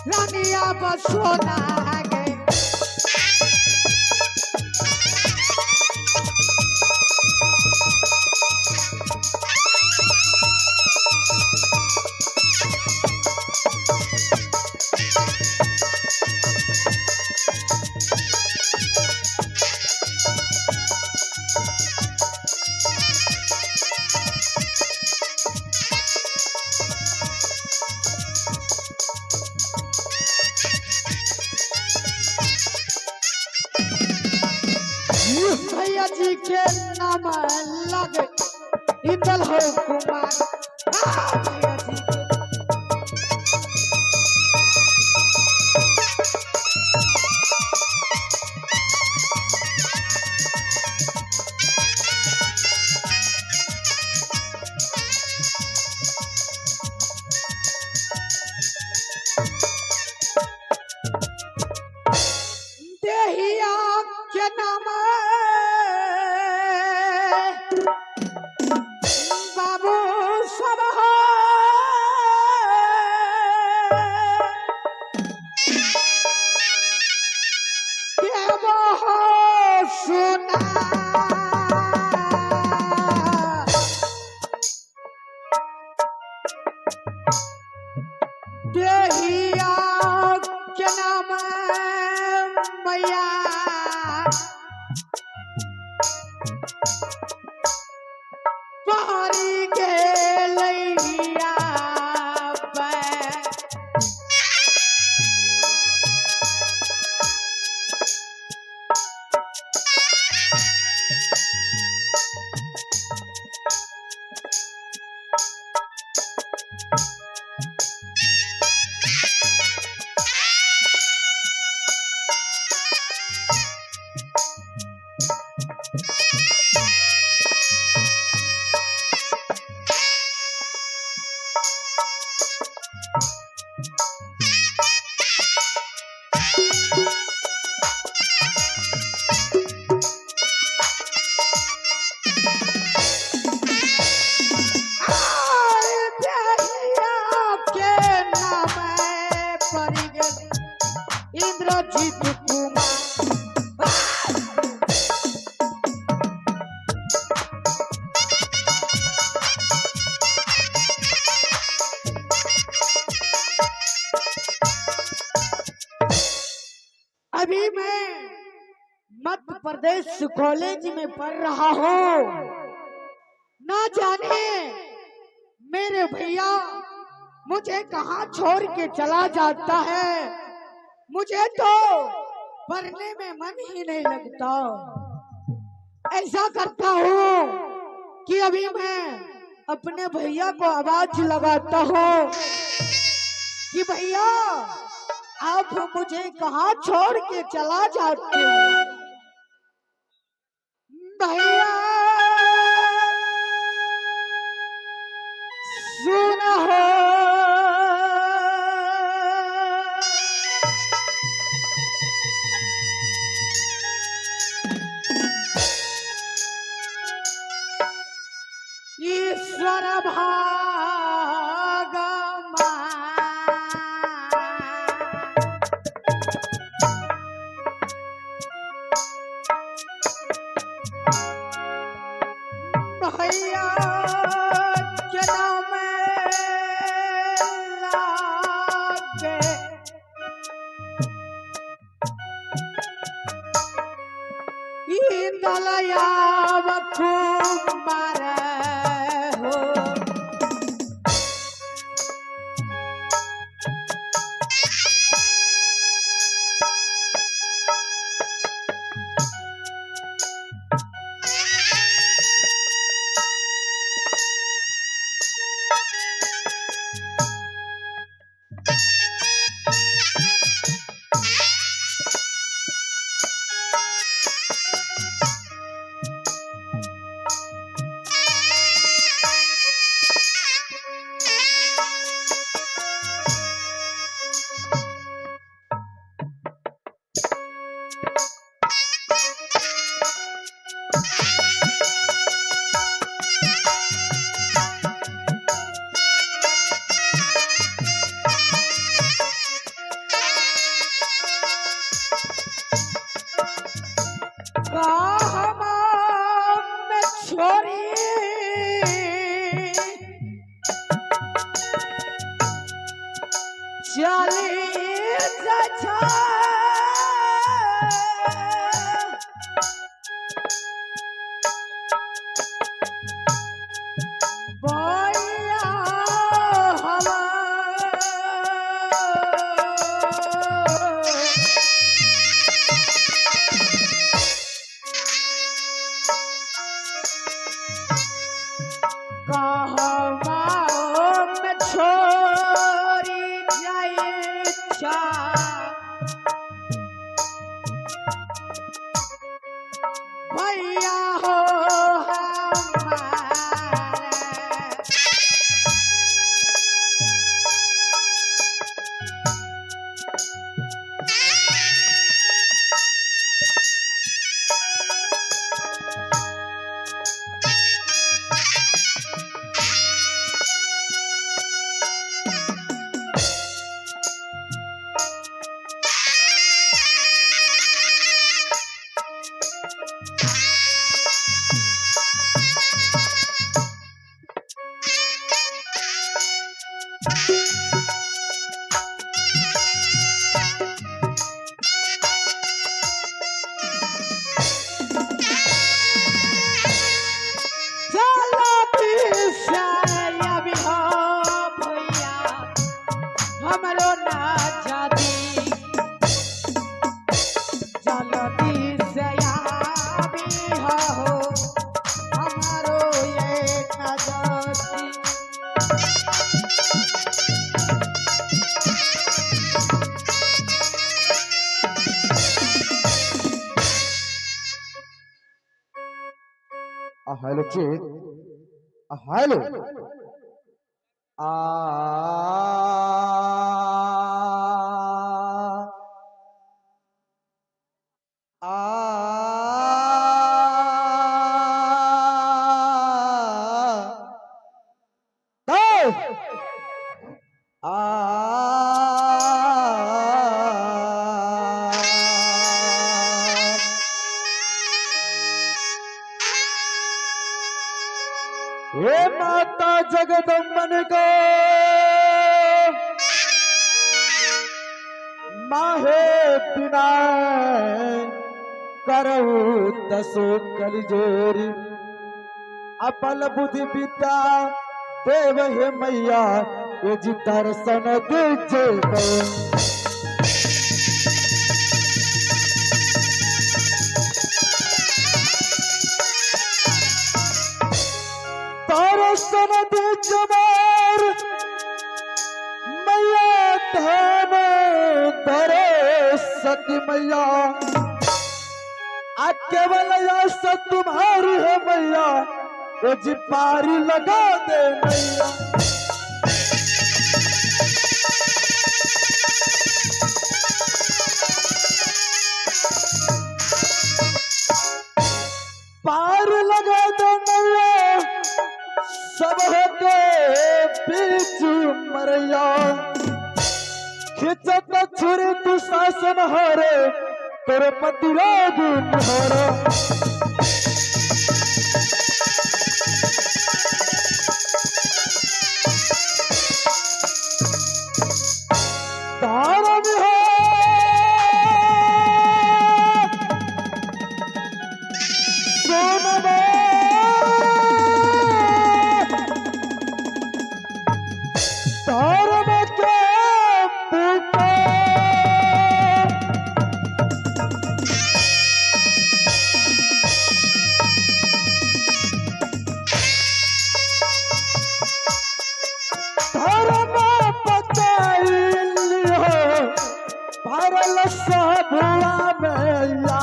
रानिया बसोना गे भैया जी के नाम लगे इंदल हो कुमार भैया जी के देहिया के नाम बाबू सब हो देवो हो सुना देहिया के नाम मैया पहाड़ी के लैया इंद्रजीत कुमार अभी मैं मध्य प्रदेश कॉलेज में पढ़ रहा हूँ। ना जाने मेरे भैया मुझे कहाँ छोड़ के चला जाता है। मुझे तो पढ़ने में मन ही नहीं लगता। ऐसा करता हूँ कि अभी मैं अपने भैया को आवाज लगाता हूँ कि भैया आप मुझे कहाँ छोड़ के चला जाते हो। भैया सुनो ईश्वर भागमा भैया जन्म लागे इंदलया कुमार हो भैया हो हेलो चेत हेलो आ हे माता जगदम्बन को माहे बिना करहु दसो कलिजोरी अपल बुद्धि विद्या देव हे मैया ये जी दर्शन दीजे दर्शन दीजे मैया धाम धरे सती मैया केवल ऐसा तुम्हारी है मैया ये जी पारी लगा दे मैया पार लगा दे मैया सब होते बीच मरिया खिंचत छुरी तू शासन हरे तेरे पति रोग हरे तारन है सोनवा तारन के पुकार भरल सबुआ मैया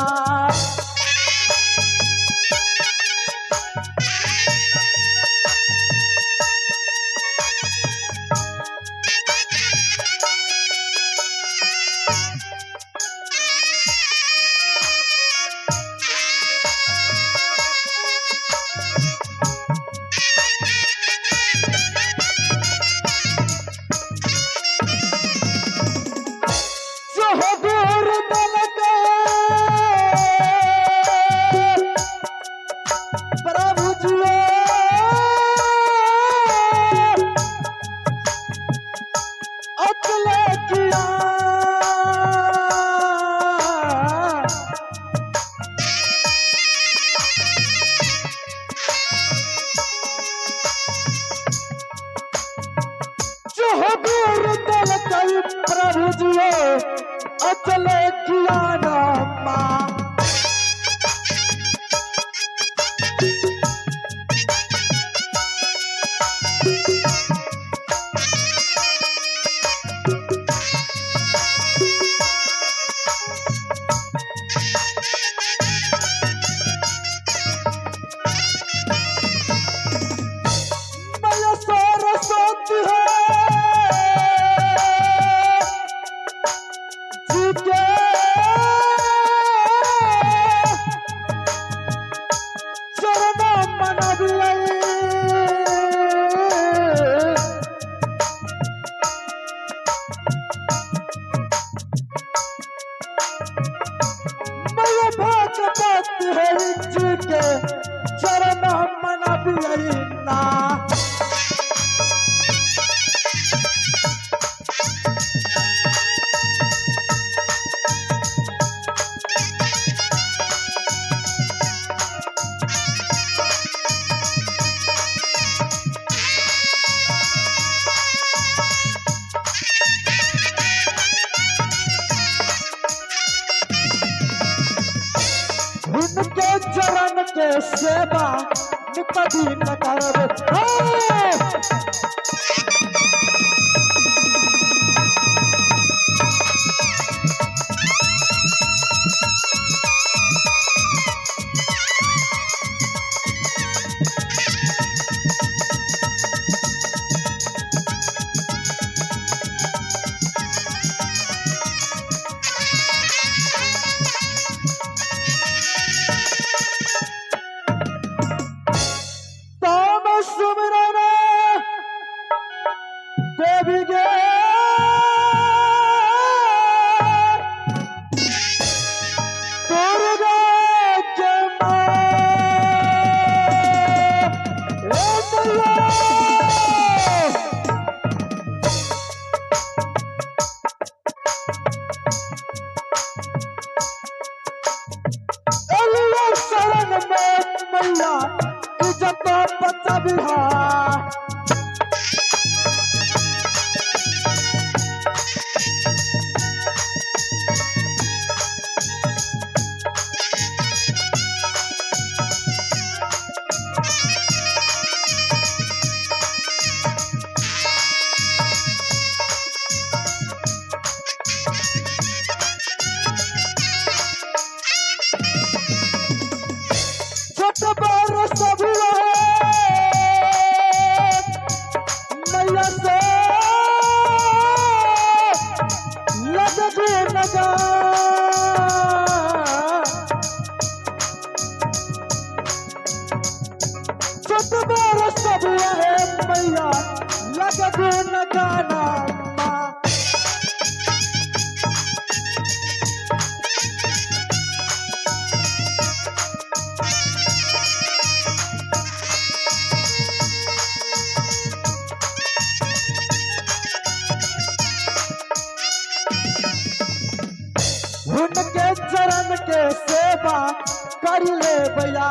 अचल किया नामा। मैया सरस्वती है जी के चरण मनबियै। मैया भगवती है जी के चरण मनबियै ना। उनके चरण के सेवा कभी न करब। सुमिरन देवी गे दुर्गा के मां ए मैया शरण में मैया इज्जत बचा बिहार। छोट बड़ सब मैया से लगबे लगा। छोट बड़ सब मैया लगबे लगाना। उनके चरण के सेवा कर ले भैया।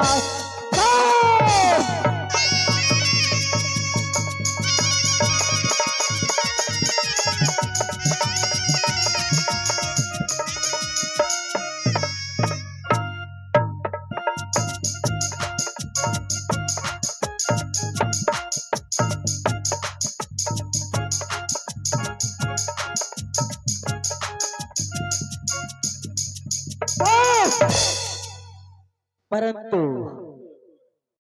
परंतु